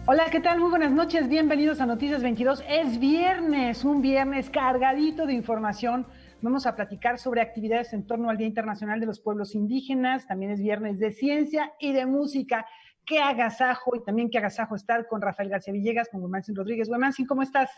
Hola, ¿qué tal? Muy buenas noches, bienvenidos a Noticias 22. Es viernes, un viernes cargadito de información. Vamos a platicar sobre actividades en torno al Día Internacional de los Pueblos Indígenas. También es viernes de ciencia y de música. Qué agasajo y también qué agasajo estar con Rafael García Villegas, con Guemansin Rodríguez. Guemansin, ¿cómo estás?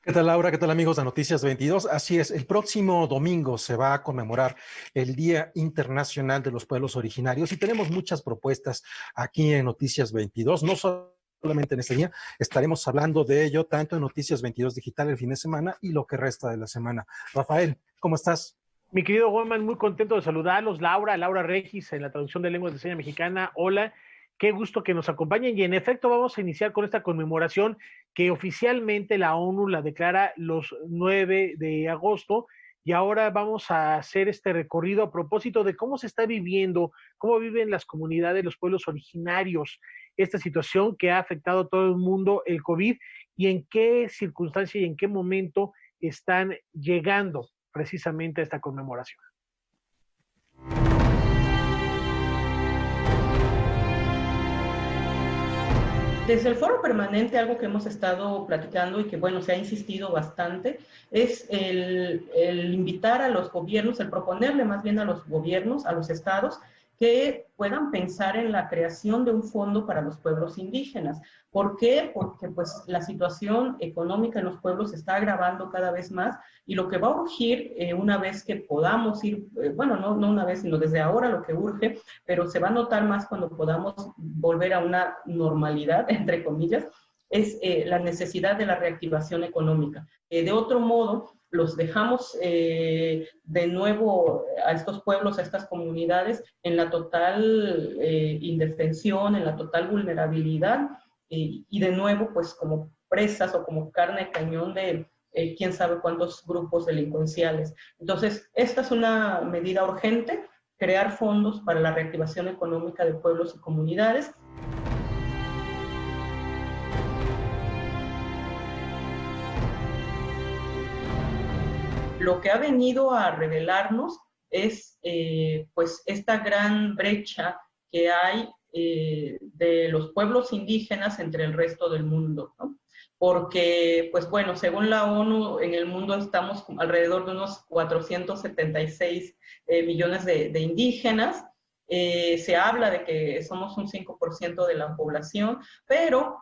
¿Qué tal, Laura? ¿Qué tal, amigos de Noticias 22? Así es, el próximo domingo se va a conmemorar el Día Internacional de los Pueblos Originarios y tenemos muchas propuestas aquí en Noticias 22. No solamente en este día, estaremos hablando de ello tanto en Noticias 22 Digital el fin de semana y lo que resta de la semana. Rafael, ¿cómo estás? Mi querido Goldman, muy contento de saludarlos. Laura Regis, en la traducción de lenguas de señas mexicana. Hola, qué gusto que nos acompañen. Y en efecto, vamos a iniciar con esta conmemoración que oficialmente la ONU la declara los 9 de agosto. Y ahora vamos a hacer este recorrido a propósito de cómo se está viviendo, cómo viven las comunidades, los pueblos originarios, esta situación que ha afectado a todo el mundo, el COVID, y en qué circunstancia y en qué momento están llegando precisamente a esta conmemoración. Desde el foro permanente, algo que hemos estado platicando y que, bueno, se ha insistido bastante, es el invitar a los gobiernos, el proponerle más bien a los gobiernos, a los estados, que puedan pensar en la creación de un fondo para los pueblos indígenas. ¿Por qué? Porque pues la situación económica en los pueblos se está agravando cada vez más y lo que va a urgir una vez que podamos ir, bueno, no una vez, sino desde ahora lo que urge, pero se va a notar más cuando podamos volver a una normalidad, entre comillas, es la necesidad de la reactivación económica. De otro modo, los dejamos de nuevo a estos pueblos, a estas comunidades, en la total indefensión, en la total vulnerabilidad, y de nuevo, pues como presas o como carne de cañón de quién sabe cuántos grupos delincuenciales. Entonces, esta es una medida urgente, crear fondos para la reactivación económica de pueblos y comunidades. Lo que ha venido a revelarnos es pues esta gran brecha que hay de los pueblos indígenas entre el resto del mundo, ¿no? Porque, pues bueno, según la ONU, en el mundo estamos alrededor de unos 476 millones de indígenas. Se habla de que somos un 5% de la población, pero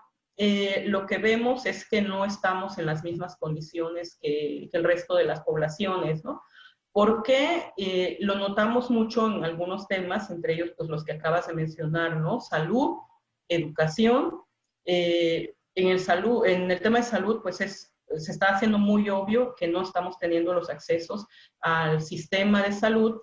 lo que vemos es que no estamos en las mismas condiciones que el resto de las poblaciones, ¿no? Porque lo notamos mucho en algunos temas, entre ellos pues, los que acabas de mencionar, ¿no? Salud, educación. En el tema de salud, pues se está haciendo muy obvio que no estamos teniendo los accesos al sistema de salud,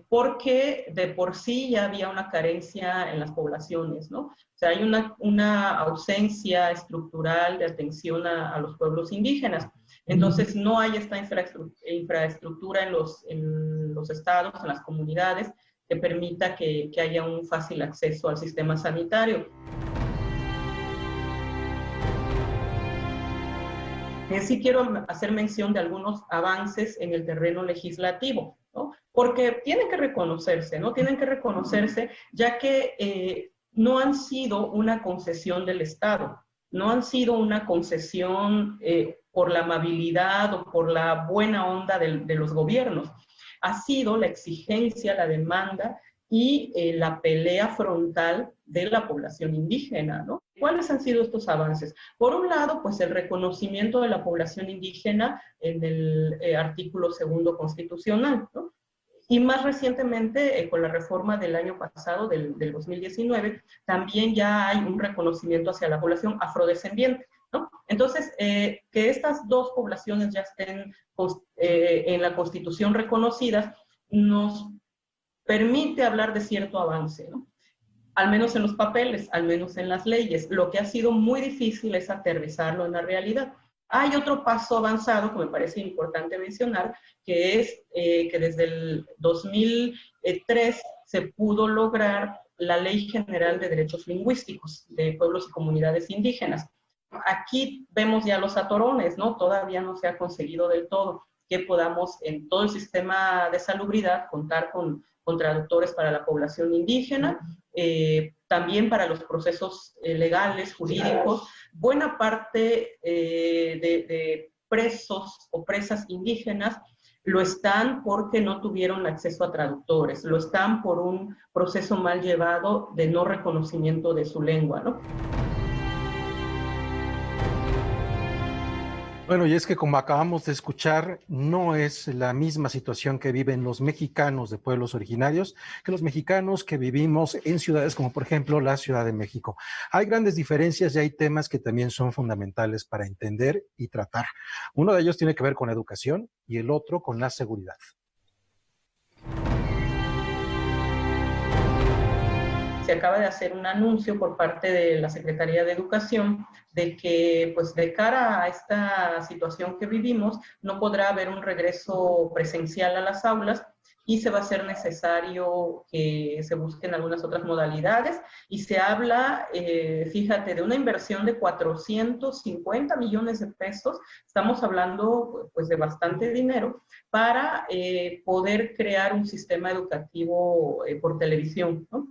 porque de por sí ya había una carencia en las poblaciones, ¿no? O sea, hay una ausencia estructural de atención a los pueblos indígenas. Entonces, no hay esta infraestructura en los estados, en las comunidades, que permita que haya un fácil acceso al sistema sanitario. Sí quiero hacer mención de algunos avances en el terreno legislativo, ¿no? Porque tienen que reconocerse, ¿no? Tienen que reconocerse ya que no han sido una concesión del Estado, no han sido una concesión por la amabilidad o por la buena onda de los gobiernos. Ha sido la exigencia, la demanda y la pelea frontal de la población indígena, ¿no? ¿Cuáles han sido estos avances? Por un lado, pues el reconocimiento de la población indígena en el artículo 2 constitucional, ¿no? Y más recientemente, con la reforma del año pasado, del 2019, también ya hay un reconocimiento hacia la población afrodescendiente, ¿no? Entonces, que estas dos poblaciones ya estén en la Constitución reconocidas, nos permite hablar de cierto avance, ¿no? Al menos en los papeles, al menos en las leyes. Lo que ha sido muy difícil es aterrizarlo en la realidad. Hay otro paso avanzado que me parece importante mencionar, que es que desde el 2003 se pudo lograr la Ley General de Derechos Lingüísticos de Pueblos y Comunidades Indígenas. Aquí vemos ya los atorones, ¿no? Todavía no se ha conseguido del todo que podamos en todo el sistema de salubridad contar con traductores para la población indígena, también para los procesos legales, jurídicos. Buena parte de presos o presas indígenas lo están porque no tuvieron acceso a traductores, lo están por un proceso mal llevado de no reconocimiento de su lengua, ¿no? Bueno, y es que como acabamos de escuchar, no es la misma situación que viven los mexicanos de pueblos originarios que los mexicanos que vivimos en ciudades como por ejemplo la Ciudad de México. Hay grandes diferencias y hay temas que también son fundamentales para entender y tratar. Uno de ellos tiene que ver con educación y el otro con la seguridad. Se acaba de hacer un anuncio por parte de la Secretaría de Educación de que, pues, de cara a esta situación que vivimos, no podrá haber un regreso presencial a las aulas y se va a hacer necesario que se busquen algunas otras modalidades. Y se habla, fíjate, de una inversión de 450 millones de pesos. Estamos hablando, pues, de bastante dinero para poder crear un sistema educativo por televisión, ¿no?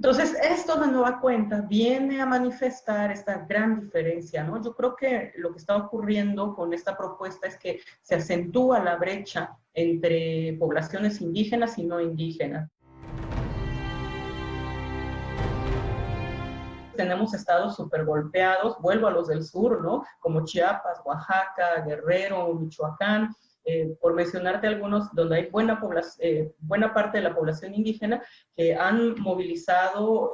Entonces, esto de nueva cuenta viene a manifestar esta gran diferencia, ¿no? Yo creo que lo que está ocurriendo con esta propuesta es que se acentúa la brecha entre poblaciones indígenas y no indígenas. Tenemos estados súper golpeados, vuelvo a los del sur, ¿no? Como Chiapas, Oaxaca, Guerrero, Michoacán, por mencionarte algunos, donde hay buena parte de la población indígena que han movilizado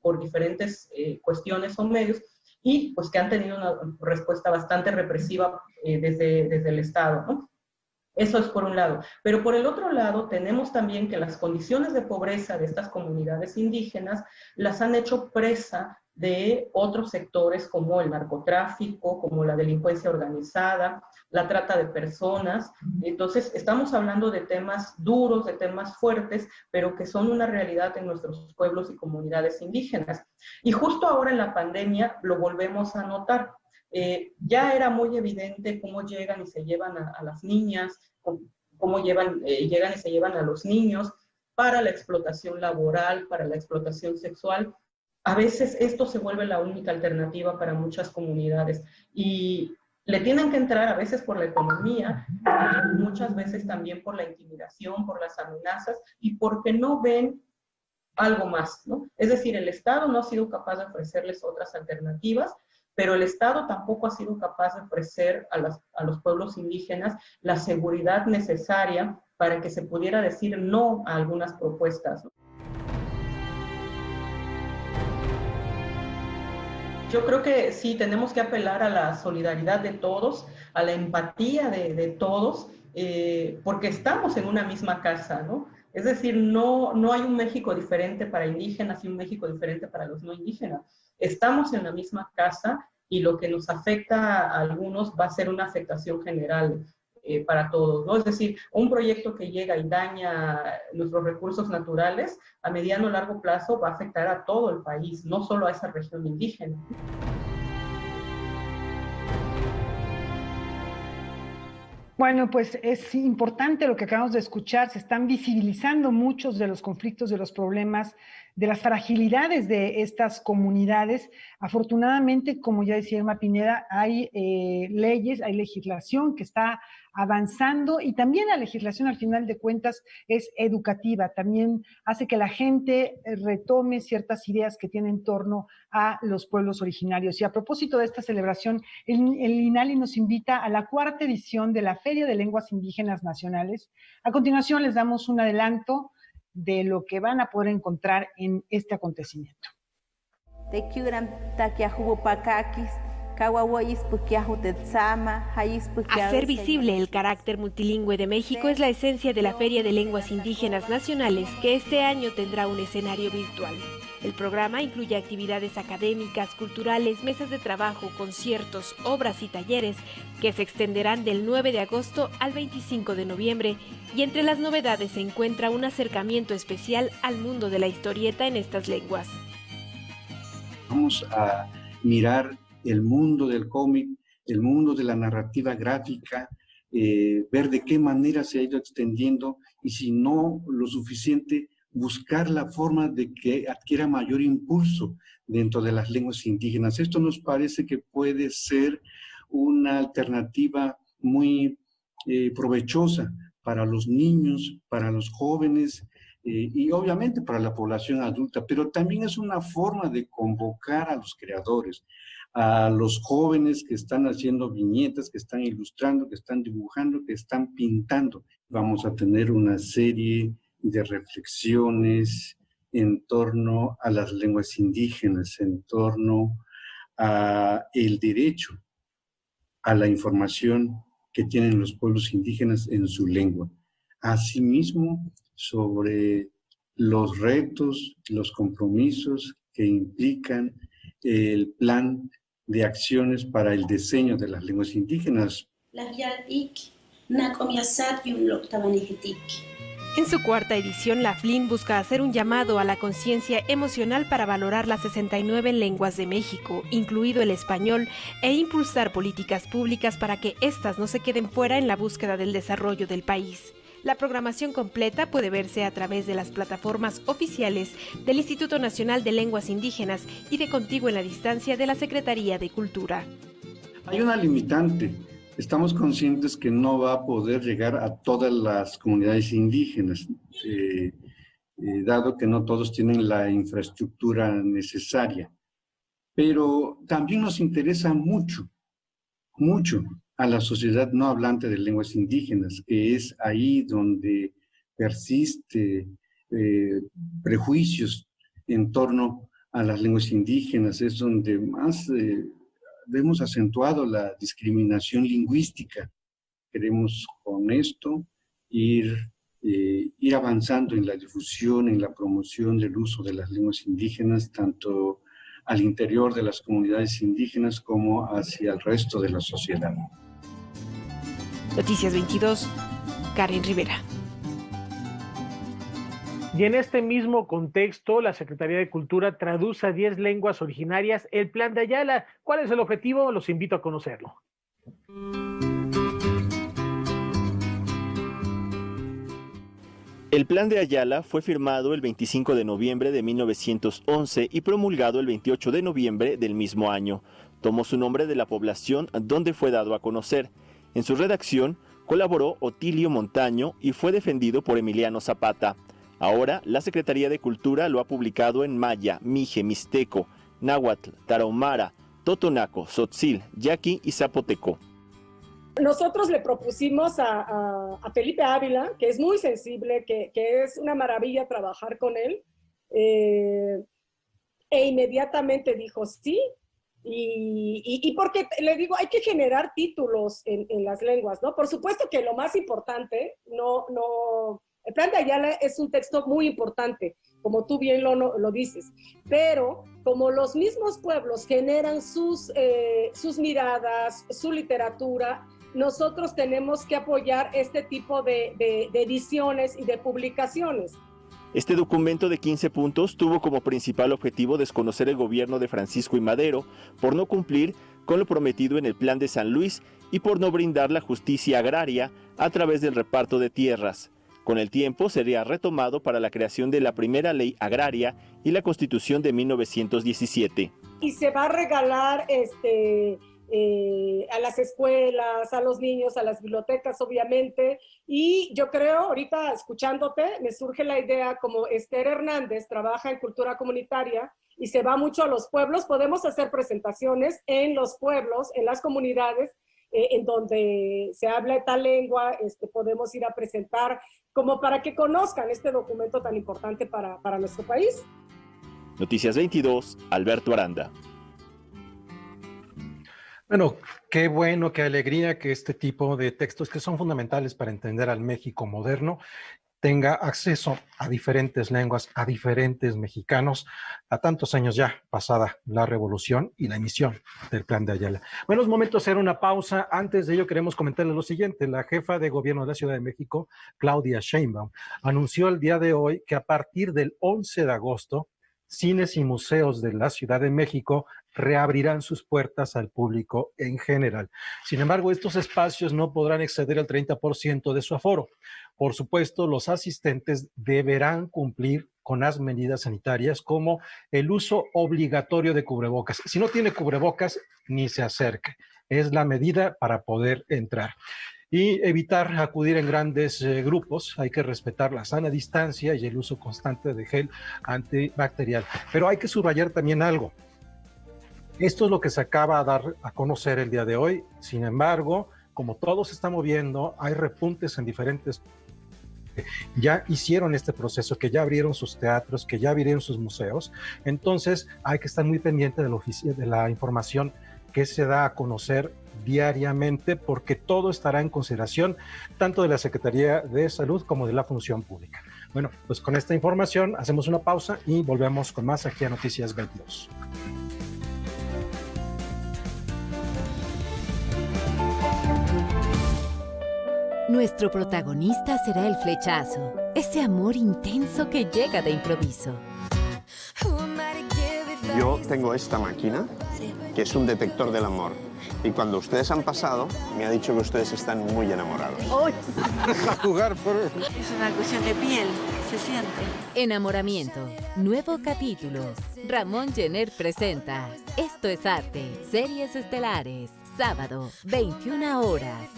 por diferentes cuestiones o medios y pues que han tenido una respuesta bastante represiva desde el Estado, ¿no? Eso es por un lado. Pero por el otro lado, tenemos también que las condiciones de pobreza de estas comunidades indígenas las han hecho presa de otros sectores como el narcotráfico, como la delincuencia organizada, la trata de personas. Entonces, estamos hablando de temas duros, de temas fuertes, pero que son una realidad en nuestros pueblos y comunidades indígenas. Y justo ahora en la pandemia lo volvemos a notar. Ya era muy evidente cómo llegan y se llevan a las niñas, cómo llegan y se llevan a los niños para la explotación laboral, para la explotación sexual. A veces esto se vuelve la única alternativa para muchas comunidades y le tienen que entrar a veces por la economía, muchas veces también por la intimidación, por las amenazas y porque no ven algo más, ¿no? Es decir, el Estado no ha sido capaz de ofrecerles otras alternativas, pero el Estado tampoco ha sido capaz de ofrecer a los pueblos indígenas la seguridad necesaria para que se pudiera decir no a algunas propuestas, ¿no? Yo creo que sí, tenemos que apelar a la solidaridad de todos, a la empatía de todos, porque estamos en una misma casa, ¿no? Es decir, no hay un México diferente para indígenas y un México diferente para los no indígenas. Estamos en la misma casa y lo que nos afecta a algunos va a ser una afectación general para todos, ¿no? Es decir, un proyecto que llega y daña nuestros recursos naturales, a mediano o largo plazo va a afectar a todo el país, no solo a esa región indígena. Bueno, pues es importante lo que acabamos de escuchar. Se están visibilizando muchos de los conflictos, de los problemas, de las fragilidades de estas comunidades. Afortunadamente, como ya decía Irma Pineda, hay leyes, hay legislación que está avanzando y también la legislación al final de cuentas es educativa, también hace que la gente retome ciertas ideas que tienen en torno a los pueblos originarios. Y a propósito de esta celebración, el INALI nos invita a la 4ª edición de la Feria de Lenguas Indígenas Nacionales. A continuación les damos un adelanto de lo que van a poder encontrar en este acontecimiento. Hacer visible el carácter multilingüe de México es la esencia de la Feria de Lenguas Indígenas Nacionales, que este año tendrá un escenario virtual. El programa incluye actividades académicas, culturales, mesas de trabajo, conciertos, obras y talleres que se extenderán del 9 de agosto al 25 de noviembre y entre las novedades se encuentra un acercamiento especial al mundo de la historieta en estas lenguas. Vamos a mirar el mundo del cómic, el mundo de la narrativa gráfica, ver de qué manera se ha ido extendiendo y si no lo suficiente, buscar la forma de que adquiera mayor impulso dentro de las lenguas indígenas. Esto nos parece que puede ser una alternativa muy provechosa para los niños, para los jóvenes y obviamente para la población adulta, pero también es una forma de convocar a los creadores, a los jóvenes que están haciendo viñetas, que están ilustrando, que están dibujando, que están pintando. Vamos a tener una serie de reflexiones en torno a las lenguas indígenas, en torno a el derecho a la información que tienen los pueblos indígenas en su lengua. Asimismo, sobre los retos, los compromisos que implican el plan de acciones para el diseño de las lenguas indígenas. En su cuarta edición, la FLIN busca hacer un llamado a la conciencia emocional para valorar las 69 lenguas de México, incluido el español, e impulsar políticas públicas para que éstas no se queden fuera en la búsqueda del desarrollo del país. La programación completa puede verse a través de las plataformas oficiales del Instituto Nacional de Lenguas Indígenas y de Contigo en la Distancia de la Secretaría de Cultura. Hay una limitante. Estamos conscientes que no va a poder llegar a todas las comunidades indígenas, dado que no todos tienen la infraestructura necesaria. Pero también nos interesa mucho a la sociedad no hablante de lenguas indígenas, que es ahí donde persiste prejuicios en torno a las lenguas indígenas, es donde más hemos acentuado la discriminación lingüística. Queremos con esto ir avanzando en la difusión, en la promoción del uso de las lenguas indígenas, tanto al interior de las comunidades indígenas como hacia el resto de la sociedad. Noticias 22, Karen Rivera. Y en este mismo contexto, la Secretaría de Cultura traduce a 10 lenguas originarias el Plan de Ayala. ¿Cuál es el objetivo? Los invito a conocerlo. El Plan de Ayala fue firmado el 25 de noviembre de 1911 y promulgado el 28 de noviembre del mismo año. Tomó su nombre de la población donde fue dado a conocer. En su redacción colaboró Otilio Montaño y fue defendido por Emiliano Zapata. Ahora, la Secretaría de Cultura lo ha publicado en maya, mije, mixteco, náhuatl, tarahumara, totonaco, tzotzil, yaqui y zapoteco. Nosotros le propusimos a Felipe Ávila, que es muy sensible, que es una maravilla trabajar con él, e inmediatamente dijo sí, y porque le digo, hay que generar títulos en las lenguas, ¿no? Por supuesto que lo más importante, el Plan de Ayala es un texto muy importante, como tú bien lo dices, pero como los mismos pueblos generan sus miradas, su literatura, nosotros tenemos que apoyar este tipo de ediciones y de publicaciones. Este documento de 15 puntos tuvo como principal objetivo desconocer el gobierno de Francisco I. Madero por no cumplir con lo prometido en el Plan de San Luis y por no brindar la justicia agraria a través del reparto de tierras. Con el tiempo sería retomado para la creación de la primera ley agraria y la Constitución de 1917. Y se va a regalar a las escuelas, a los niños, a las bibliotecas, obviamente. Y yo creo, ahorita escuchándote, me surge la idea, como Esther Hernández trabaja en cultura comunitaria y se va mucho a los pueblos, podemos hacer presentaciones en los pueblos, en las comunidades, en donde se habla tal lengua, podemos ir a presentar, como para que conozcan este documento tan importante para nuestro país. Noticias 22, Alberto Aranda. Bueno, qué bueno, qué alegría que este tipo de textos que son fundamentales para entender al México moderno tenga acceso a diferentes lenguas, a diferentes mexicanos, a tantos años ya pasada la revolución y la emisión del Plan de Ayala. Bueno, es momento de hacer una pausa. Antes de ello queremos comentarles lo siguiente. La jefa de gobierno de la Ciudad de México, Claudia Sheinbaum, anunció el día de hoy que a partir del 11 de agosto, cines y museos de la Ciudad de México reabrirán sus puertas al público en general. Sin embargo, estos espacios no podrán exceder el 30% de su aforo. Por supuesto, los asistentes deberán cumplir con las medidas sanitarias como el uso obligatorio de cubrebocas. Si no tiene cubrebocas, ni se acerque. Es la medida para poder entrar. Y evitar acudir en grandes grupos. Hay que respetar la sana distancia y el uso constante de gel antibacterial. Pero hay que subrayar también algo. Esto es lo que se acaba de dar a conocer el día de hoy. Sin embargo, como todo se está moviendo, hay repuntes en diferentes... Ya hicieron este proceso, que ya abrieron sus teatros, que ya abrieron sus museos. Entonces, hay que estar muy pendiente de la información que se da a conocer diariamente, porque todo estará en consideración tanto de la Secretaría de Salud como de la Función Pública. Bueno, pues con esta información hacemos una pausa y volvemos con más aquí a Noticias 22. Nuestro protagonista será el flechazo, ese amor intenso que llega de improviso. Yo tengo esta máquina, que es un detector del amor. Y cuando ustedes han pasado, me ha dicho que ustedes están muy enamorados. A jugar por... Es una cuestión de piel, se siente. Enamoramiento, nuevo capítulo. Ramón Jenner presenta Esto es Arte, Series Estelares, sábado, 21 horas.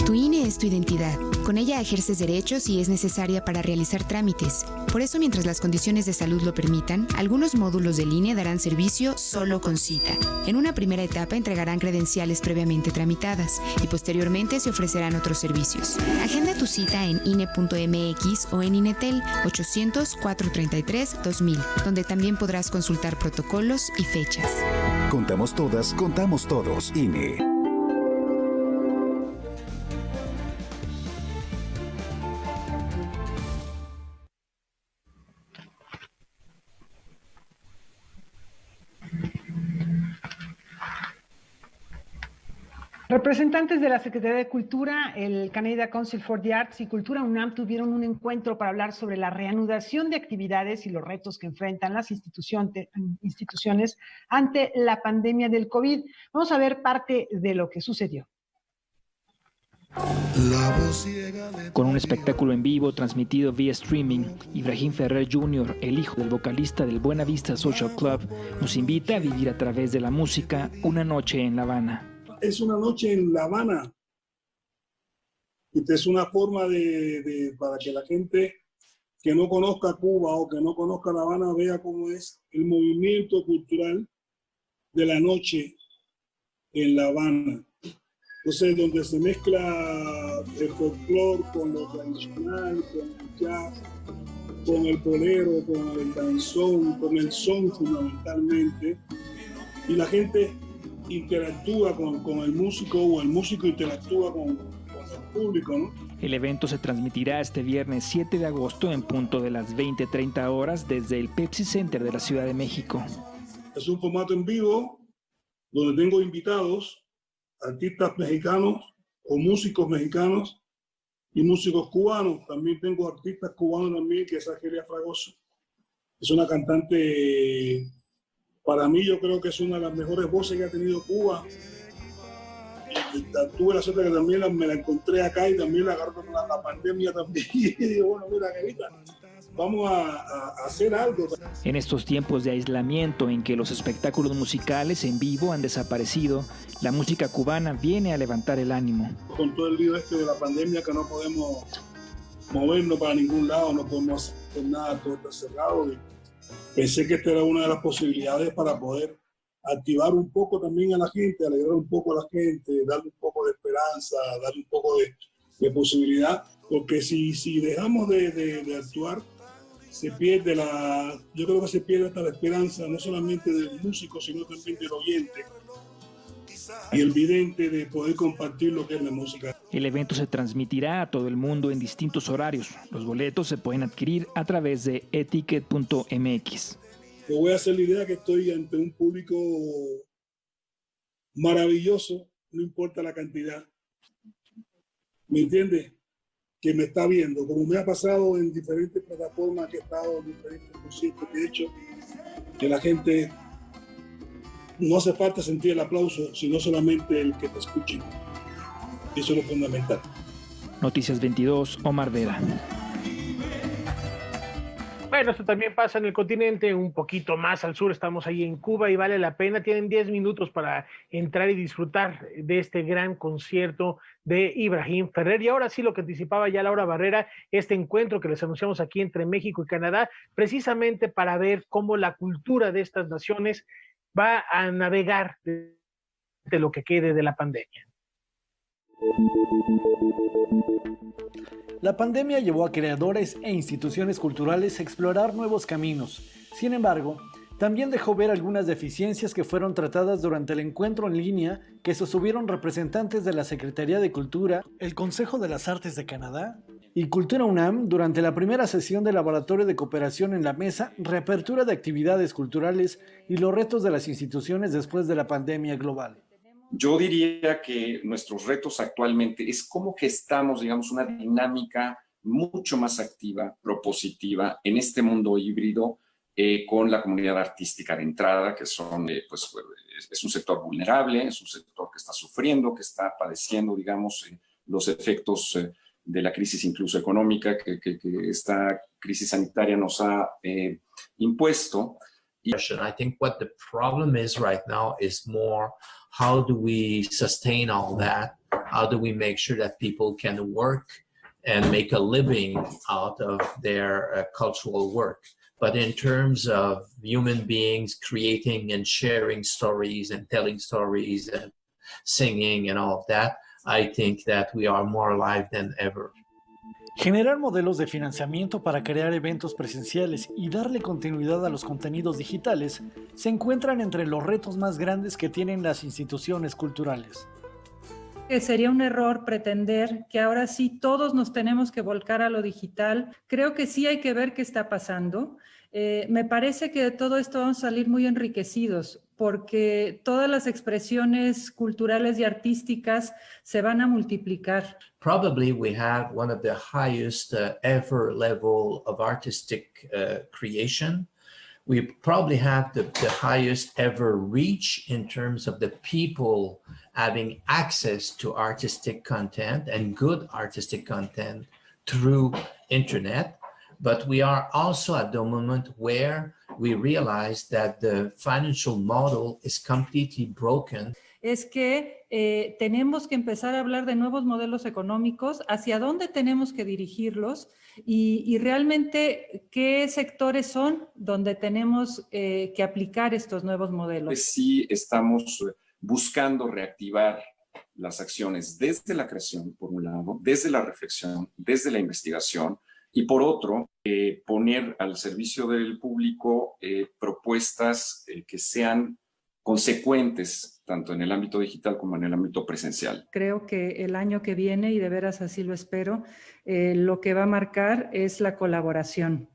Tu INE es tu identidad. Con ella ejerces derechos y es necesaria para realizar trámites. Por eso, mientras las condiciones de salud lo permitan, algunos módulos del INE darán servicio solo con cita. En una primera etapa entregarán credenciales previamente tramitadas y posteriormente se ofrecerán otros servicios. Agenda tu cita en INE.mx o en INETEL 800-433-2000, donde también podrás consultar protocolos y fechas. Contamos todas, contamos todos. INE. Representantes de la Secretaría de Cultura, el Canadian Council for the Arts y Cultura UNAM tuvieron un encuentro para hablar sobre la reanudación de actividades y los retos que enfrentan las instituciones ante la pandemia del COVID. Vamos a ver parte de lo que sucedió. Con un espectáculo en vivo transmitido vía streaming, Ibrahim Ferrer Jr., el hijo del vocalista del Buena Vista Social Club, nos invita a vivir a través de la música una noche en La Habana. Es una noche en La Habana. Es una forma para que la gente que no conozca Cuba o que no conozca La Habana vea cómo es el movimiento cultural de la noche en La Habana. Entonces, donde se mezcla el folclore con lo tradicional, con el jazz, con el bolero, con el danzón, con el son fundamentalmente, y la gente interactúa con el músico o el músico interactúa con el público, ¿no? El evento se transmitirá este viernes 7 de agosto en punto de las 20:30 horas desde el Pepsi Center de la Ciudad de México. Es un formato en vivo donde tengo invitados, artistas mexicanos o músicos mexicanos y músicos cubanos. También tengo artistas cubanos también, que es Argelia Fragoso. Es una cantante... Para mí, yo creo que es una de las mejores voces que ha tenido Cuba. Y tuve la suerte que también me la encontré acá y también la agarró con la pandemia también. Y digo, bueno, mira, Angelita, vamos a hacer algo. En estos tiempos de aislamiento en que los espectáculos musicales en vivo han desaparecido, la música cubana viene a levantar el ánimo. Con todo el lío de la pandemia, que no podemos movernos para ningún lado, no podemos hacer nada, todo está cerrado. Pensé que esta era una de las posibilidades para poder activar un poco también a la gente, alegrar un poco a la gente, darle un poco de esperanza, darle un poco de posibilidad, porque si dejamos de actuar, se pierde yo creo que se pierde hasta la esperanza, no solamente del músico, sino también del oyente y el vidente, de poder compartir lo que es la música. El evento se transmitirá a todo el mundo en distintos horarios. Los boletos se pueden adquirir a través de eticket.mx. Yo voy a hacer la idea que estoy ante un público maravilloso, no importa la cantidad. ¿Me entiendes? Que me está viendo, como me ha pasado en diferentes plataformas que he estado, en diferentes conciertos que he hecho, que la gente no hace falta sentir el aplauso, sino solamente el que te escuchen. Eso es lo fundamental. Noticias 22, Omar Vera. Bueno, esto también pasa en el continente, un poquito más al sur, estamos ahí en Cuba y vale la pena, tienen 10 minutos para entrar y disfrutar de este gran concierto de Ibrahim Ferrer. Y ahora sí, lo que anticipaba ya Laura Barrera, este encuentro que les anunciamos aquí entre México y Canadá, precisamente para ver cómo la cultura de estas naciones va a navegar de lo que quede de la pandemia. La pandemia llevó a creadores e instituciones culturales a explorar nuevos caminos. Sin embargo, también dejó ver algunas deficiencias que fueron tratadas durante el encuentro en línea que sostuvieron representantes de la Secretaría de Cultura, el Consejo de las Artes de Canadá y Cultura UNAM durante la primera sesión del Laboratorio de Cooperación en la Mesa, reapertura de actividades culturales y los retos de las instituciones después de la pandemia global. Yo diría que nuestros retos actualmente es cómo gestamos, digamos, una dinámica mucho más activa, propositiva en este mundo híbrido con la comunidad artística de entrada, que son, pues, es un sector vulnerable, es un sector que está sufriendo, que está padeciendo, digamos, los efectos de la crisis incluso económica que esta crisis sanitaria nos ha impuesto. I think what the problem is right now is more how do we sustain all that? How do we make sure that people can work and make a living out of their cultural work? But in terms of human beings creating and sharing stories and telling stories and singing and all of that, I think that we are more alive than ever. Generar modelos de financiamiento para crear eventos presenciales y darle continuidad a los contenidos digitales se encuentran entre los retos más grandes que tienen las instituciones culturales. Sería un error pretender que ahora sí todos nos tenemos que volcar a lo digital. Creo que sí hay que ver qué está pasando. Me parece que de todo esto vamos a salir muy enriquecidos porque todas las expresiones culturales y artísticas se van a multiplicar. Probably we have one of the highest ever level of artistic creation. We probably have the highest ever reach in terms of the people having access to artistic content and good artistic content through internet. But we are also at the moment where we realize that the financial model is completely broken. Es que tenemos que empezar a hablar de nuevos modelos económicos, hacia dónde tenemos que dirigirlos y realmente qué sectores son donde tenemos que aplicar estos nuevos modelos. Pues sí, estamos buscando reactivar las acciones desde la creación, por un lado, desde la reflexión, desde la investigación, y por otro, poner al servicio del público propuestas que sean consecuentes, tanto en el ámbito digital como en el ámbito presencial. Creo que el año que viene, y de veras así lo espero, lo que va a marcar es la colaboración,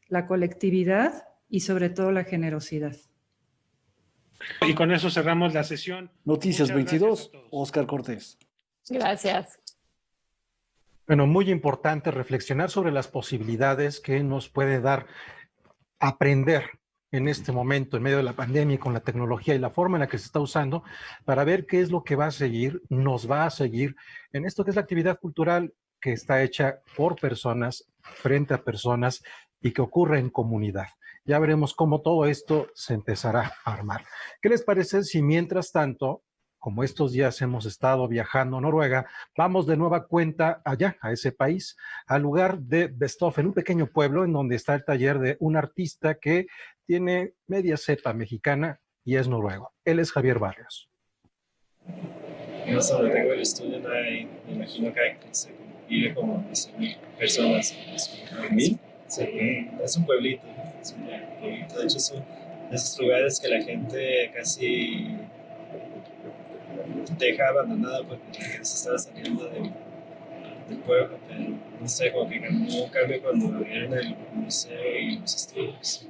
la colectividad y sobre todo la generosidad. Y con eso cerramos la sesión. Noticias 22, Óscar Cortés. Gracias. Bueno, muy importante reflexionar sobre las posibilidades que nos puede dar aprender en este momento, en medio de la pandemia, con la tecnología y la forma en la que se está usando, para ver qué es lo que va a seguir, nos va a seguir en esto que es la actividad cultural que está hecha por personas, frente a personas y que ocurre en comunidad. Ya veremos cómo todo esto se empezará a armar. ¿Qué les parece si mientras tanto, como estos días hemos estado viajando a Noruega, vamos de nueva cuenta allá, a ese país, al lugar de Bestov, en un pequeño pueblo en donde está el taller de un artista que tiene media cepa mexicana y es noruego. Él es Javier Barrios. Yo solo tengo el estudio, me imagino que vive como 10,000 personas. ¿1000? Sí, es un pueblito. De hecho, son esos lugares que la gente casi deja abandonada porque la gente se estaba saliendo del pueblo, pero no sé, como que hubo un cambio cuando abrieron el museo y los estudios.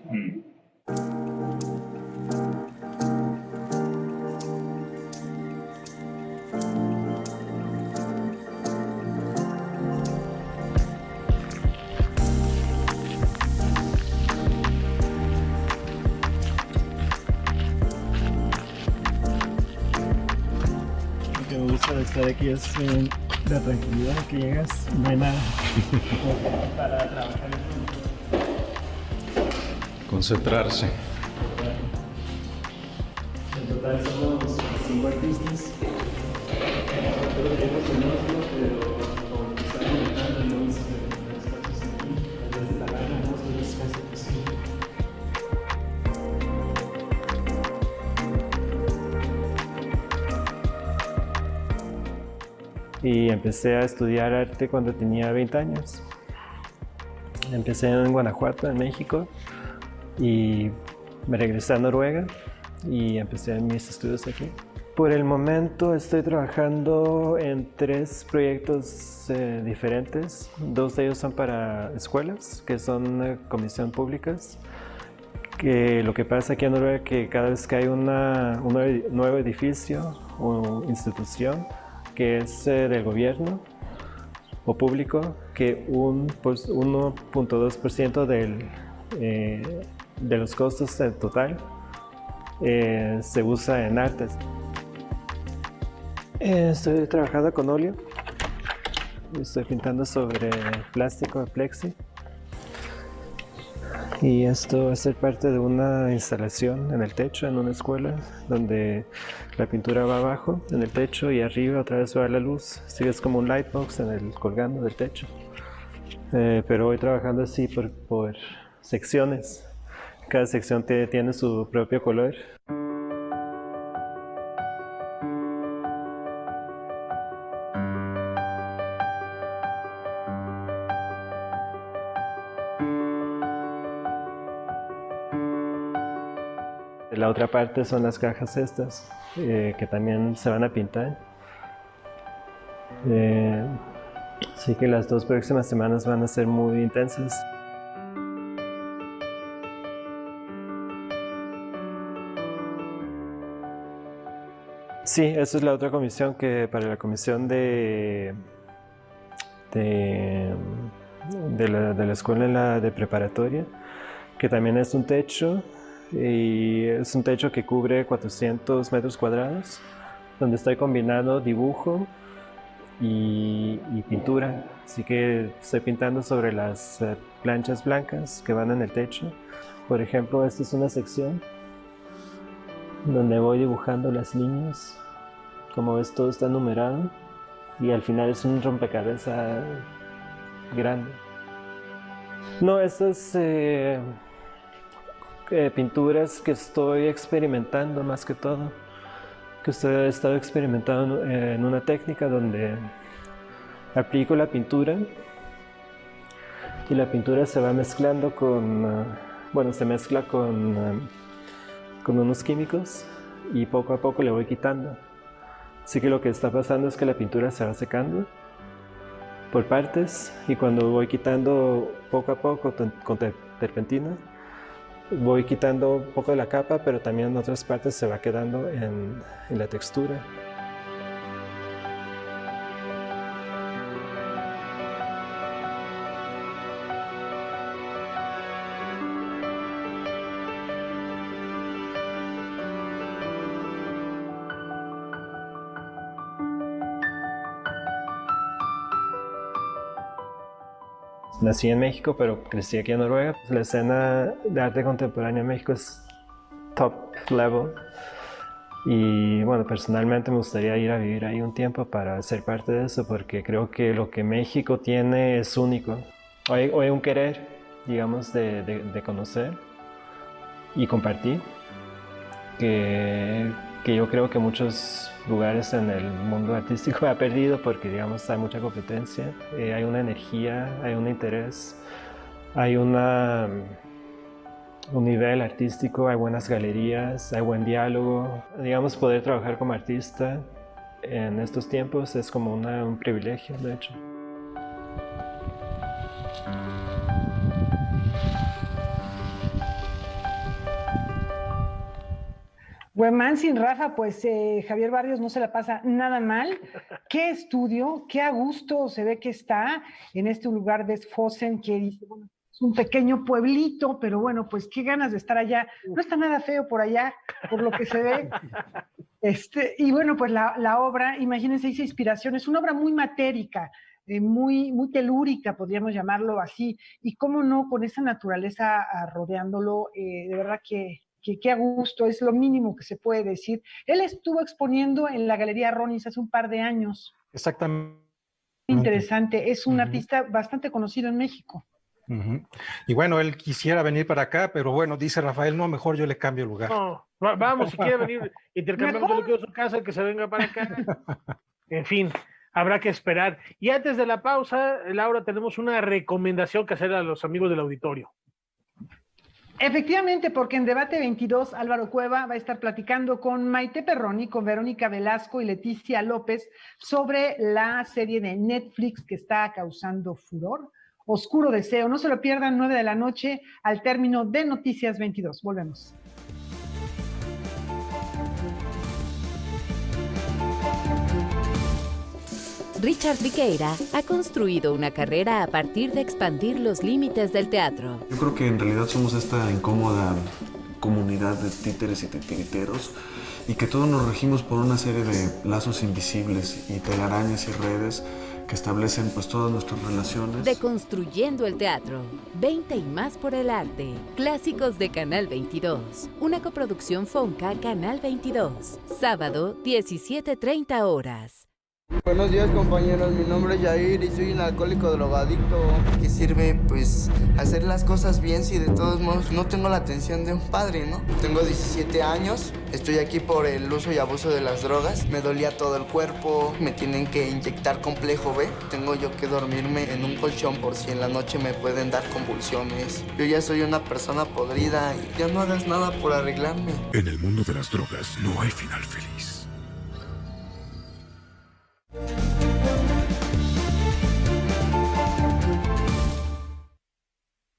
gusta de estar aquí es la tranquilidad que llegas, no hay nada para trabajar. Concentrarse. En total somos 5 artistas. Pero como están comentando, no es espacios aquí, desde la gana, no es casi posible. Y empecé a estudiar arte cuando tenía 20 años. Empecé en Guanajuato, en México, y me regresé a Noruega y empecé mis estudios aquí. Por el momento estoy trabajando en 3 proyectos diferentes. 2 de ellos son para escuelas, que son comisión públicas. Que lo que pasa aquí en Noruega es que cada vez que hay un nuevo edificio o institución que es del gobierno o público, que 1.2% de los costos del total se usa en artes. Estoy trabajando con óleo. Estoy pintando sobre plástico de plexi. Y esto va a ser parte de una instalación en el techo, en una escuela, donde la pintura va abajo, en el techo, y arriba otra vez va la luz. Así que es como un lightbox colgando del techo. Pero voy trabajando así por secciones. Cada sección tiene su propio color. La otra parte son las cajas estas, que también se van a pintar. Así que las 2 próximas semanas van a ser muy intensas. Sí, esa es la otra comisión, que para la comisión de la escuela de preparatoria, que también es un techo. Y es un techo que cubre 400 metros cuadrados, donde estoy combinando dibujo y pintura. Así que estoy pintando sobre las planchas blancas que van en el techo. Por ejemplo, esta es una sección donde voy dibujando las líneas. Como ves, todo está numerado y al final es un rompecabezas grande. No, esto es pinturas que estoy experimentando más que todo, que he estado experimentando en una técnica donde aplico la pintura y la pintura se va mezclando se mezcla con unos químicos y poco a poco le voy quitando. Así que lo que está pasando es que la pintura se va secando por partes, y cuando voy quitando poco a poco con terpentina, voy quitando un poco de la capa, pero también en otras partes se va quedando en la textura. Nací en México, pero crecí aquí en Noruega. La escena de arte contemporáneo en México es top level. Y bueno, personalmente me gustaría ir a vivir ahí un tiempo para ser parte de eso, porque creo que lo que México tiene es único. Hay un querer, digamos, de conocer y compartir, que yo creo que muchos lugares en el mundo artístico ha perdido, porque digamos hay mucha competencia, hay una energía, hay un interés, hay un nivel artístico, hay buenas galerías, hay buen diálogo. Digamos, poder trabajar como artista en estos tiempos es como un privilegio, de hecho. Huemán sin Rafa, pues Javier Barrios no se la pasa nada mal. Qué estudio, qué a gusto se ve que está en este lugar de Fosen, que dice, bueno, Es un pequeño pueblito, pero bueno, pues qué ganas de estar allá. No está nada feo por allá, por lo que se ve. Y bueno, pues la obra, imagínense, dice inspiración, es una obra muy matérica, muy telúrica, podríamos llamarlo así, y cómo no, con esa naturaleza rodeándolo, de verdad que a gusto, es lo mínimo que se puede decir. Él estuvo exponiendo en la Galería Ronis hace un par de años. Exactamente. Interesante, es un artista bastante conocido en México. Y bueno, él quisiera venir para acá, pero bueno, dice Rafael, no, mejor yo le cambio el lugar. No, vamos, si quiere venir, intercambiamos, yo le quiero su casa, que se venga para acá. En fin, habrá que esperar. Y antes de la pausa, Laura, tenemos una recomendación que hacer a los amigos del auditorio. Efectivamente, porque en Debate 22, Álvaro Cueva va a estar platicando con Maite Perroni, con Verónica Velasco y Leticia López sobre la serie de Netflix que está causando furor, Oscuro Deseo. No se lo pierdan, 9 de la noche, al término de Noticias 22. Volvemos. Richard Viqueira ha construido una carrera a partir de expandir los límites del teatro. Yo creo que en realidad somos esta incómoda comunidad de títeres y titiriteros y que todos nos regimos por una serie de lazos invisibles y telarañas y redes que establecen pues todas nuestras relaciones. Deconstruyendo el teatro, 20 y más por el arte. Clásicos de Canal 22. Una coproducción Fonca Canal 22. Sábado, 17:30 horas. Buenos días, compañeros, mi nombre es Yair y soy un alcohólico drogadicto. ¿Qué sirve, pues, hacer las cosas bien si de todos modos no tengo la atención de un padre, no? Tengo 17 años, estoy aquí por el uso y abuso de las drogas. Me dolía todo el cuerpo, me tienen que inyectar complejo B. Tengo yo que dormirme en un colchón por si en la noche me pueden dar convulsiones. Yo ya soy una persona podrida y ya no hagas nada por arreglarme. En el mundo de las drogas no hay final feliz.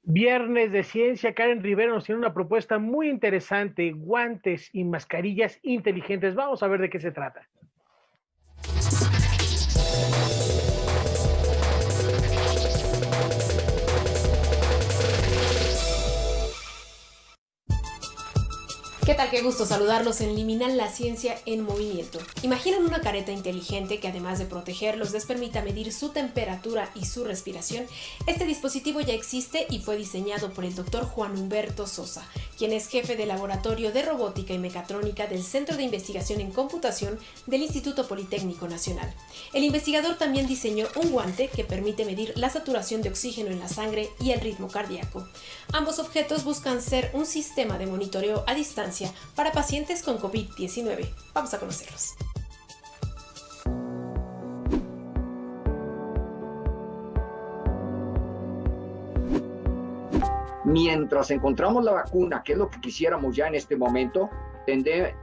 Viernes de Ciencia, Karen Rivera nos tiene una propuesta muy interesante, guantes y mascarillas inteligentes. Vamos a ver de qué se trata. ¿Qué tal? Qué gusto saludarlos en Liminal, la ciencia en movimiento. Imaginen una careta inteligente que además de protegerlos les permita medir su temperatura y su respiración. Este dispositivo ya existe y fue diseñado por el doctor Juan Humberto Sosa, quien es jefe de laboratorio de robótica y mecatrónica del Centro de Investigación en Computación del Instituto Politécnico Nacional. El investigador también diseñó un guante que permite medir la saturación de oxígeno en la sangre y el ritmo cardíaco. Ambos objetos buscan ser un sistema de monitoreo a distancia para pacientes con COVID-19. Vamos a conocerlos. Mientras encontramos la vacuna, que es lo que quisiéramos ya en este momento,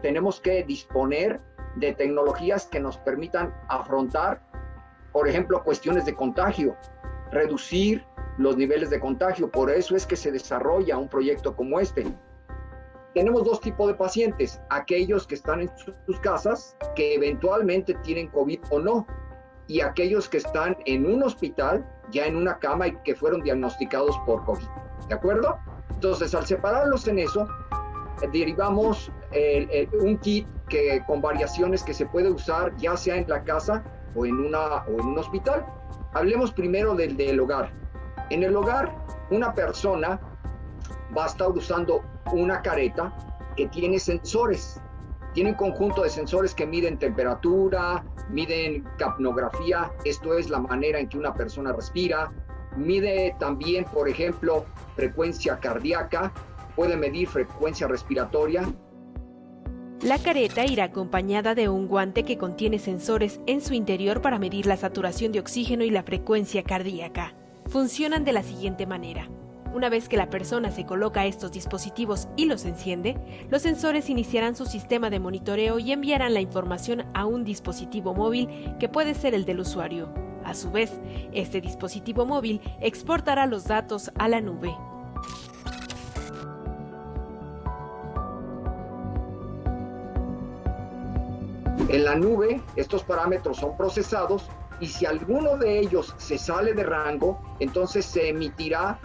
tenemos que disponer de tecnologías que nos permitan afrontar, por ejemplo, cuestiones de contagio, reducir los niveles de contagio. Por eso es que se desarrolla un proyecto como este. Tenemos dos tipos de pacientes, aquellos que están en sus casas, que eventualmente tienen COVID o no, y aquellos que están en un hospital, ya en una cama y que fueron diagnosticados por COVID. ¿De acuerdo? Entonces, al separarlos en eso, derivamos un kit que, con variaciones que se puede usar ya sea en la casa o en un hospital. Hablemos primero del hogar. En el hogar, una persona va a estar usando una careta que tiene sensores. Tiene un conjunto de sensores que miden temperatura, miden capnografía, esto es la manera en que una persona respira, mide también, por ejemplo, frecuencia cardíaca, puede medir frecuencia respiratoria. La careta irá acompañada de un guante que contiene sensores en su interior para medir la saturación de oxígeno y la frecuencia cardíaca. Funcionan de la siguiente manera. Una vez que la persona se coloca estos dispositivos y los enciende, los sensores iniciarán su sistema de monitoreo y enviarán la información a un dispositivo móvil que puede ser el del usuario. A su vez, este dispositivo móvil exportará los datos a la nube. En la nube, estos parámetros son procesados y si alguno de ellos se sale de rango, entonces se emitirá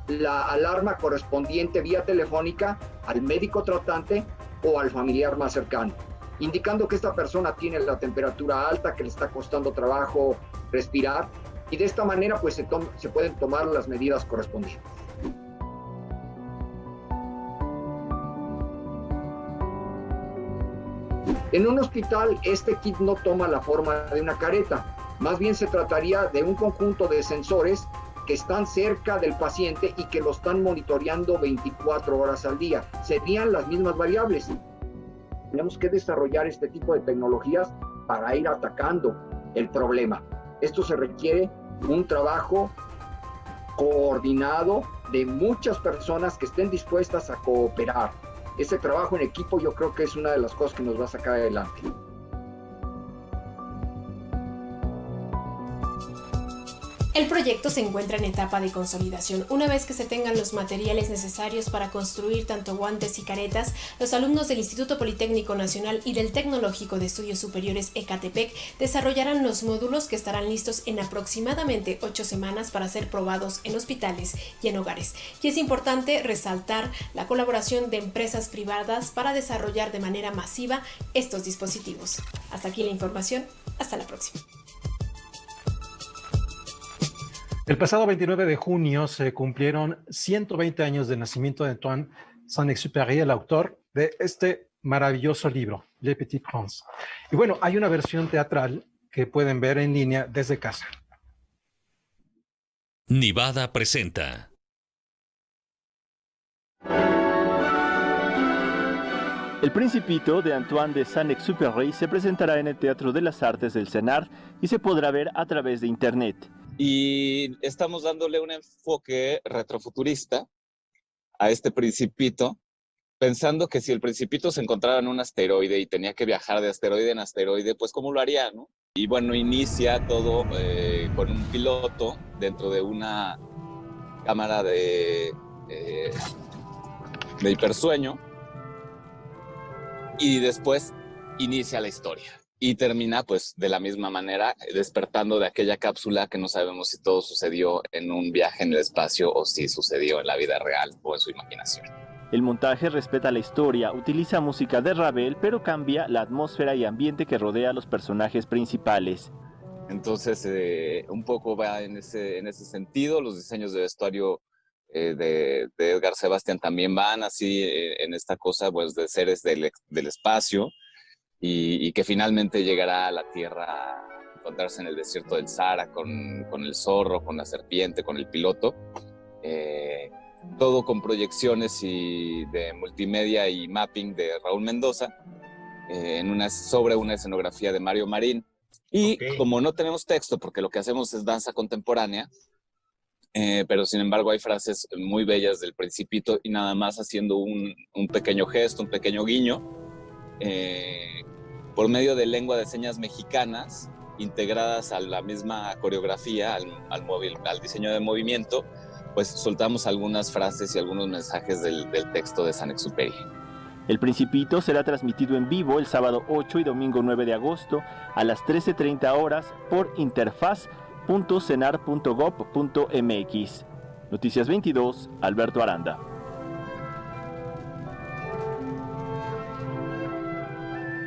la alarma correspondiente vía telefónica al médico tratante o al familiar más cercano, indicando que esta persona tiene la temperatura alta, que le está costando trabajo respirar, y de esta manera pues se pueden tomar las medidas correspondientes. En un hospital, este kit no toma la forma de una careta, más bien se trataría de un conjunto de sensores que están cerca del paciente y que lo están monitoreando 24 horas al día. Serían las mismas variables. Tenemos que desarrollar este tipo de tecnologías para ir atacando el problema. Esto se requiere un trabajo coordinado de muchas personas que estén dispuestas a cooperar. Ese trabajo en equipo yo creo que es una de las cosas que nos va a sacar adelante. El proyecto se encuentra en etapa de consolidación. Una vez que se tengan los materiales necesarios para construir tanto guantes y caretas, los alumnos del Instituto Politécnico Nacional y del Tecnológico de Estudios Superiores Ecatepec desarrollarán los módulos que estarán listos en aproximadamente 8 semanas para ser probados en hospitales y en hogares. Y es importante resaltar la colaboración de empresas privadas para desarrollar de manera masiva estos dispositivos. Hasta aquí la información. Hasta la próxima. El pasado 29 de junio se cumplieron 120 años del nacimiento de Antoine Saint-Exupéry, el autor de este maravilloso libro, Le Petit Prince. Y bueno, hay una versión teatral que pueden ver en línea desde casa. Nivada presenta. El Principito de Antoine de Saint-Exupéry se presentará en el Teatro de las Artes del CENAR y se podrá ver a través de internet. Y estamos dándole un enfoque retrofuturista a este Principito, pensando que si el Principito se encontraba en un asteroide y tenía que viajar de asteroide en asteroide, pues ¿cómo lo haría, no? Y bueno, inicia todo con un piloto dentro de una cámara de hipersueño, y después inicia la historia. Y termina pues de la misma manera, despertando de aquella cápsula que no sabemos si todo sucedió en un viaje en el espacio o si sucedió en la vida real o en su imaginación. El montaje respeta la historia, utiliza música de Ravel, pero cambia la atmósfera y ambiente que rodea a los personajes principales. Entonces, un poco va en ese sentido. Los diseños de vestuario de Edgar Sebastián también van así en esta cosa pues, de seres del espacio. Y que finalmente llegará a la Tierra a encontrarse en el desierto del Sahara con el zorro, con la serpiente, con el piloto. Todo con proyecciones de multimedia y mapping de Raúl Mendoza sobre una escenografía de Mario Marín. Y como no tenemos texto, porque lo que hacemos es danza contemporánea, pero sin embargo hay frases muy bellas del Principito y nada más haciendo un pequeño gesto, un pequeño guiño, por medio de lengua de señas mexicanas integradas a la misma coreografía, al diseño de movimiento, pues soltamos algunas frases y algunos mensajes del texto de Saint-Exupéry. El Principito será transmitido en vivo el sábado 8 y domingo 9 de agosto a las 13:30 horas por interfaz.cenar.gov.mx. Noticias 22, Alberto Aranda.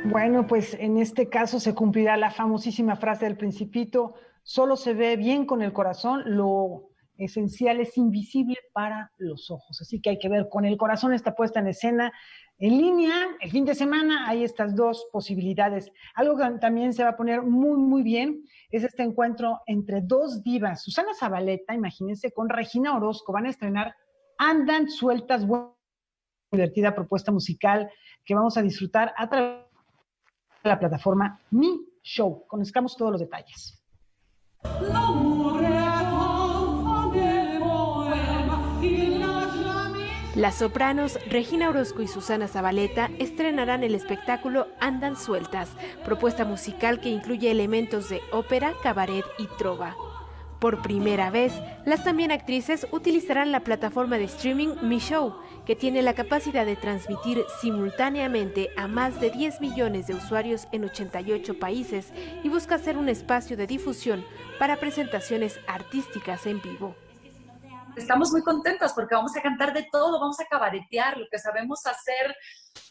Bueno, pues en este caso se cumplirá la famosísima frase del Principito: solo se ve bien con el corazón, lo esencial es invisible para los ojos. Así que hay que ver con el corazón esta puesta en escena en línea. El fin de semana hay estas dos posibilidades. Algo que también se va a poner muy, muy bien es este encuentro entre dos divas. Susana Zabaleta, imagínense, con Regina Orozco van a estrenar Andan Sueltas, buena, divertida propuesta musical que vamos a disfrutar a través de la plataforma Mi Show. Conozcamos todos los detalles. Las sopranos Regina Orozco y Susana Zabaleta estrenarán el espectáculo Andan Sueltas, propuesta musical que incluye elementos de ópera, cabaret y trova. Por primera vez, las también actrices utilizarán la plataforma de streaming Mi Show, que tiene la capacidad de transmitir simultáneamente a más de 10 millones de usuarios en 88 países y busca ser un espacio de difusión para presentaciones artísticas en vivo. estamos muy contentas porque vamos a cantar de todo, vamos a cabaretear lo que sabemos hacer,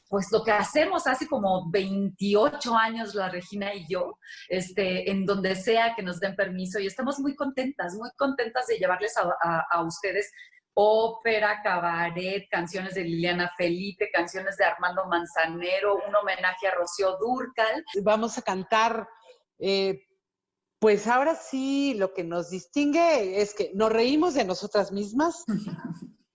pues lo que hacemos hace como 28 años la Regina y yo, en donde sea que nos den permiso, y estamos muy contentas de llevarles a ustedes ópera, cabaret, canciones de Liliana Felipe, canciones de Armando Manzanero, un homenaje a Rocío Dúrcal. Vamos a cantar, pues ahora sí, lo que nos distingue es que nos reímos de nosotras mismas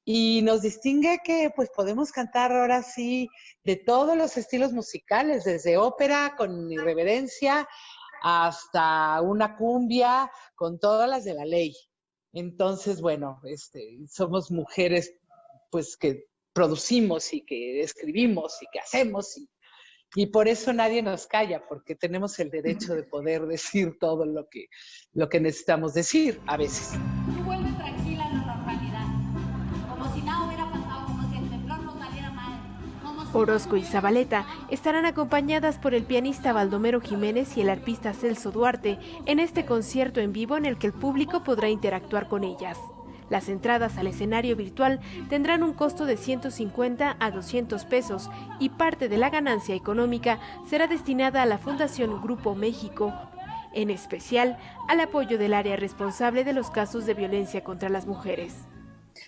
y nos distingue que pues podemos cantar ahora sí de todos los estilos musicales, desde ópera con irreverencia hasta una cumbia con todas las de la ley. Entonces, bueno, somos mujeres pues que producimos y que escribimos y que hacemos y por eso nadie nos calla, porque tenemos el derecho de poder decir todo lo que necesitamos decir a veces. Vuelve tranquila a la normalidad, como si nada hubiera pasado, como si el temblor no saliera mal. Orozco y Zabaleta estarán acompañadas por el pianista Baldomero Jiménez y el arpista Celso Duarte en este concierto en vivo en el que el público podrá interactuar con ellas. Las entradas al escenario virtual tendrán un costo de 150 a 200 pesos y parte de la ganancia económica será destinada a la Fundación Grupo México, en especial al apoyo del área responsable de los casos de violencia contra las mujeres.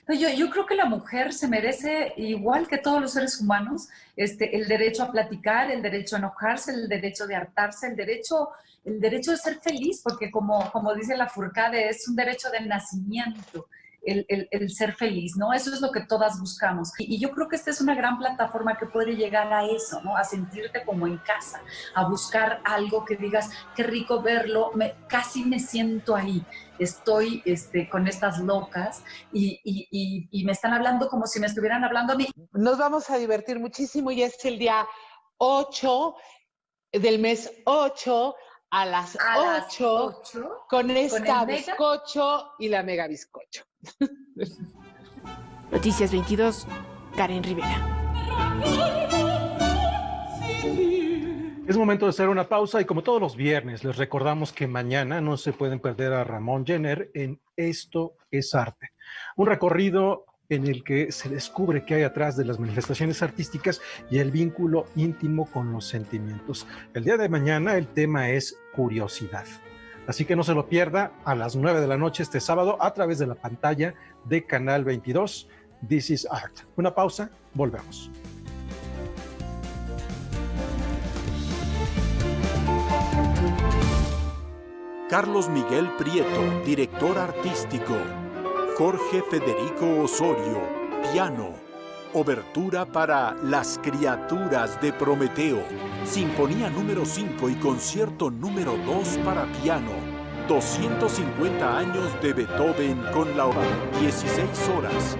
Yo creo que la mujer se merece, igual que todos los seres humanos, el derecho a platicar, el derecho a enojarse, el derecho de hartarse, el derecho de ser feliz, porque como dice la Furcade, es un derecho del nacimiento. El ser feliz, ¿no? Eso es lo que todas buscamos. Y yo creo que esta es una gran plataforma que puede llegar a eso, ¿no? A sentirte como en casa, a buscar algo que digas, qué rico verlo, casi me siento ahí. Estoy con estas locas y me están hablando como si me estuvieran hablando a mí. Nos vamos a divertir muchísimo y es el día 8 del mes 8 a las 8 con esta bizcocho y la mega bizcocho. Noticias 22, Karen Rivera. Es momento de hacer una pausa y como todos los viernes les recordamos que mañana no se pueden perder a Ramón Jenner en Esto es Arte, un recorrido en el que se descubre qué hay atrás de las manifestaciones artísticas y el vínculo íntimo con los sentimientos. El día de mañana el tema es curiosidad. Así que no se lo pierda a las 9 de la noche este sábado a través de la pantalla de Canal 22. This is Art. Una pausa, volvemos. Carlos Miguel Prieto, director artístico. Jorge Federico Osorio, piano. Obertura para Las criaturas de Prometeo. Sinfonía número 5 y concierto número 2 para piano. 250 años de Beethoven con la obra. 16 horas.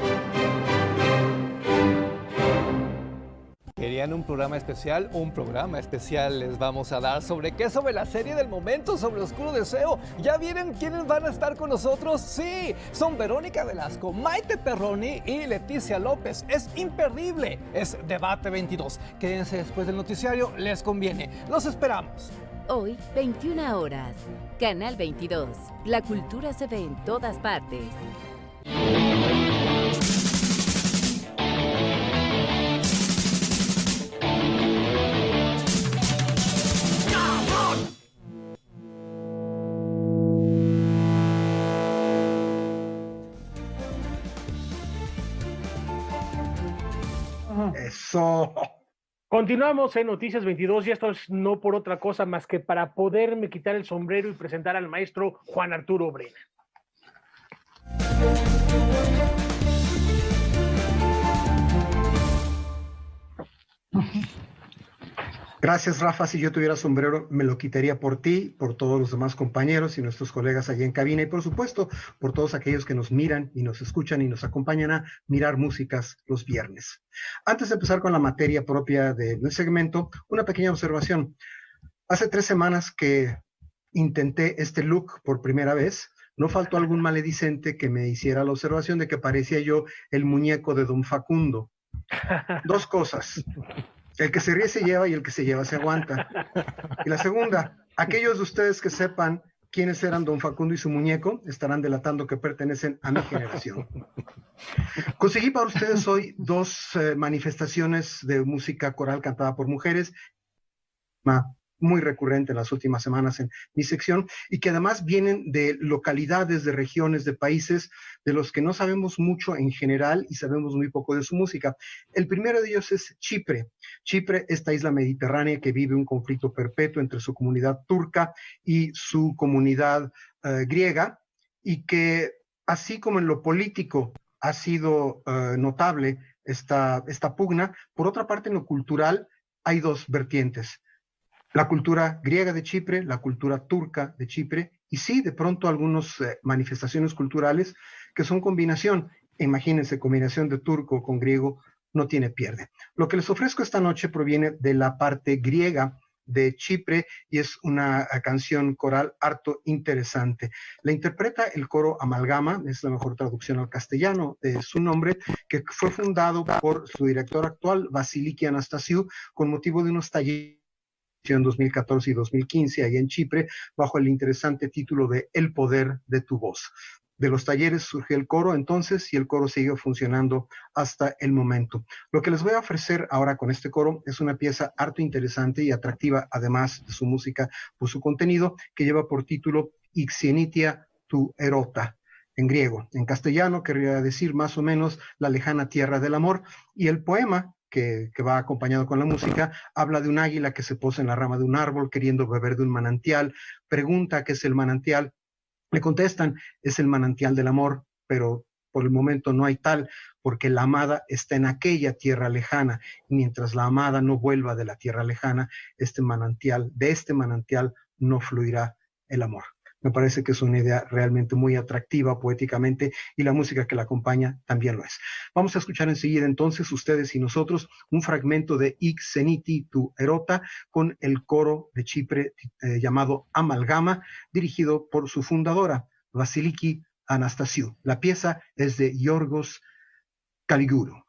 ¿Querían un programa especial? Un programa especial les vamos a dar. ¿Sobre qué? Sobre la serie del momento, sobre Oscuro Deseo. ¿Ya vieron quiénes van a estar con nosotros? Sí, son Verónica Velasco, Maite Perroni y Leticia López. Es imperdible. Es Debate 22. Quédense después del noticiario, les conviene. Los esperamos. Hoy, 21 horas. Canal 22. La cultura se ve en todas partes. Eso. Continuamos en Noticias 22 y esto es no por otra cosa más que para poderme quitar el sombrero y presentar al maestro Juan Arturo Brena. Gracias, Rafa. Si yo tuviera sombrero, me lo quitaría por ti, por todos los demás compañeros y nuestros colegas allá en cabina y, por supuesto, por todos aquellos que nos miran y nos escuchan y nos acompañan a mirar músicas los viernes. Antes de empezar con la materia propia del segmento, una pequeña observación. Hace 3 semanas que intenté este look por primera vez. No faltó algún maledicente que me hiciera la observación de que parecía yo el muñeco de Don Facundo. 2 cosas. El que se ríe se lleva y el que se lleva se aguanta. Y la segunda, aquellos de ustedes que sepan quiénes eran don Facundo y su muñeco, estarán delatando que pertenecen a mi generación. Conseguí para ustedes hoy dos manifestaciones de música coral cantada por mujeres, muy recurrente en las últimas semanas en mi sección, y que además vienen de localidades, de regiones, de países de los que no sabemos mucho en general y sabemos muy poco de su música. El primero de ellos es Chipre. Chipre, esta isla mediterránea que vive un conflicto perpetuo entre su comunidad turca y su comunidad griega, y que así como en lo político ha sido notable esta pugna, por otra parte en lo cultural hay dos vertientes. La cultura griega de Chipre, la cultura turca de Chipre, y sí, de pronto algunas manifestaciones culturales que son combinación. Imagínense, combinación de turco con griego no tiene pierde. Lo que les ofrezco esta noche proviene de la parte griega de Chipre y es una canción coral harto interesante. La interpreta el coro Amalgama, es la mejor traducción al castellano de su nombre, que fue fundado por su director actual, Vasiliki Anastasiou, con motivo de unos talleres en 2014 y 2015 ahí en Chipre, bajo el interesante título de El poder de tu voz. De los talleres surgió el coro entonces y el coro siguió funcionando hasta el momento. Lo que les voy a ofrecer ahora con este coro es una pieza harto interesante y atractiva, además de su música por su contenido, que lleva por título Ixenitia tu erota, en griego. En castellano querría decir más o menos la lejana tierra del amor, y el poema que va acompañado con la música, habla de un águila que se posa en la rama de un árbol queriendo beber de un manantial, pregunta qué es el manantial, le contestan, es el manantial del amor, pero por el momento no hay tal, porque la amada está en aquella tierra lejana, y mientras la amada no vuelva de la tierra lejana, de este manantial no fluirá el amor. Me parece que es una idea realmente muy atractiva poéticamente y la música que la acompaña también lo es. Vamos a escuchar enseguida entonces, ustedes y nosotros, un fragmento de Ixeniti tu erota con el coro de Chipre llamado Amalgama, dirigido por su fundadora, Vasiliki Anastasiou. La pieza es de Yorgos Kaligourou.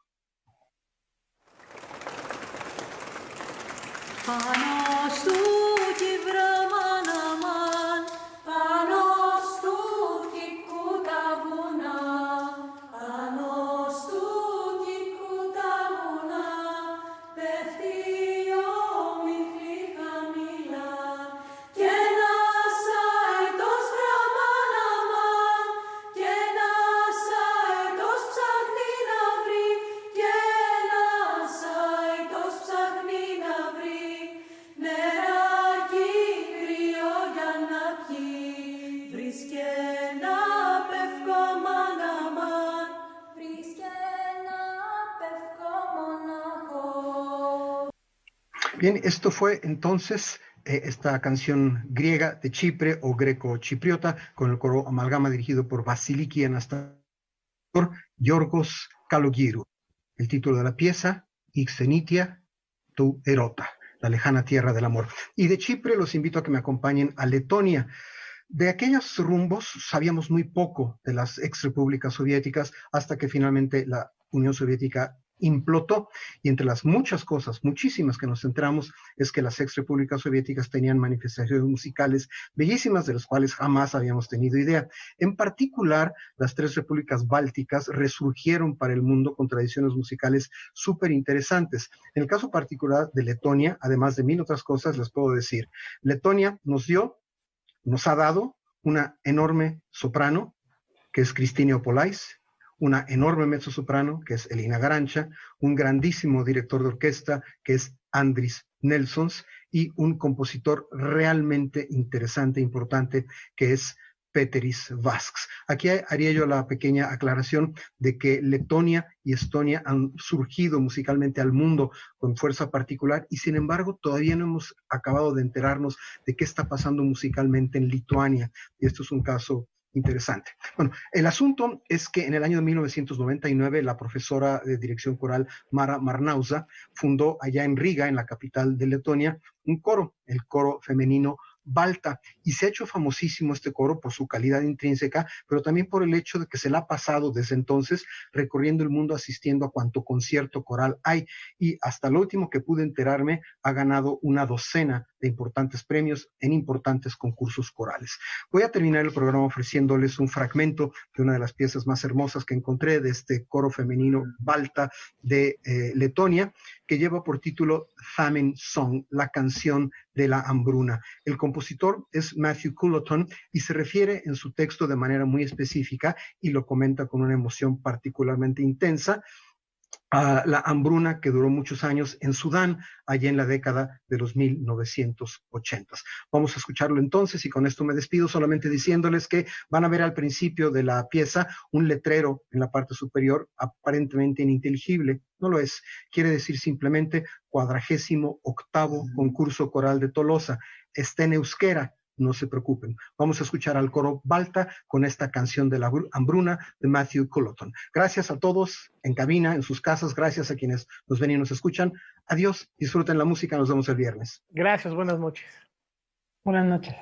Bien, esto fue entonces esta canción griega de Chipre o greco-chipriota con el coro Amalgama dirigido por Vasiliki Anastasiou, por Yorgos Kalogiru. El título de la pieza, Ixenitia tu erota, la lejana tierra del amor. Y de Chipre los invito a que me acompañen a Letonia. De aquellos rumbos sabíamos muy poco de las exrepúblicas soviéticas hasta que finalmente la Unión Soviética implotó, y entre las muchas cosas, muchísimas que nos enteramos, es que las exrepúblicas soviéticas tenían manifestaciones musicales bellísimas de las cuales jamás habíamos tenido idea. En particular, las tres repúblicas bálticas resurgieron para el mundo con tradiciones musicales súper interesantes. En el caso particular de Letonia, además de mil otras cosas, les puedo decir, Letonia nos ha dado una enorme soprano, que es Kristina Opolais, una enorme mezzosoprano, que es Elina Garancha, un grandísimo director de orquesta, que es Andris Nelsons, y un compositor realmente interesante e importante, que es Peteris Vasks. Aquí haría yo la pequeña aclaración de que Letonia y Estonia han surgido musicalmente al mundo con fuerza particular y sin embargo todavía no hemos acabado de enterarnos de qué está pasando musicalmente en Lituania, y esto es un caso interesante. Bueno, el asunto es que en el año de 1999 la profesora de dirección coral Mara Marnauza fundó allá en Riga, en la capital de Letonia, un coro, el coro femenino Balta, y se ha hecho famosísimo este coro por su calidad intrínseca, pero también por el hecho de que se la ha pasado desde entonces recorriendo el mundo asistiendo a cuanto concierto coral hay, y hasta lo último que pude enterarme ha ganado una docena de importantes premios en importantes concursos corales. Voy a terminar el programa ofreciéndoles un fragmento de una de las piezas más hermosas que encontré de este coro femenino Balta de Letonia, que lleva por título Famine Song, la canción de la hambruna. El compositor es Matthew Culloton y se refiere en su texto de manera muy específica y lo comenta con una emoción particularmente intensa a la hambruna que duró muchos años en Sudán, allá en la década de los 1980. Vamos a escucharlo entonces y con esto me despido solamente diciéndoles que van a ver al principio de la pieza un letrero en la parte superior aparentemente ininteligible. No lo es, quiere decir simplemente 48º concurso coral de Tolosa. Está en euskera. No se preocupen. Vamos a escuchar al coro Balta con esta canción de la hambruna de Matthew Culloton. Gracias a todos en cabina, en sus casas. Gracias a quienes nos ven y nos escuchan. Adiós. Disfruten la música. Nos vemos el viernes. Gracias. Buenas noches. Buenas noches.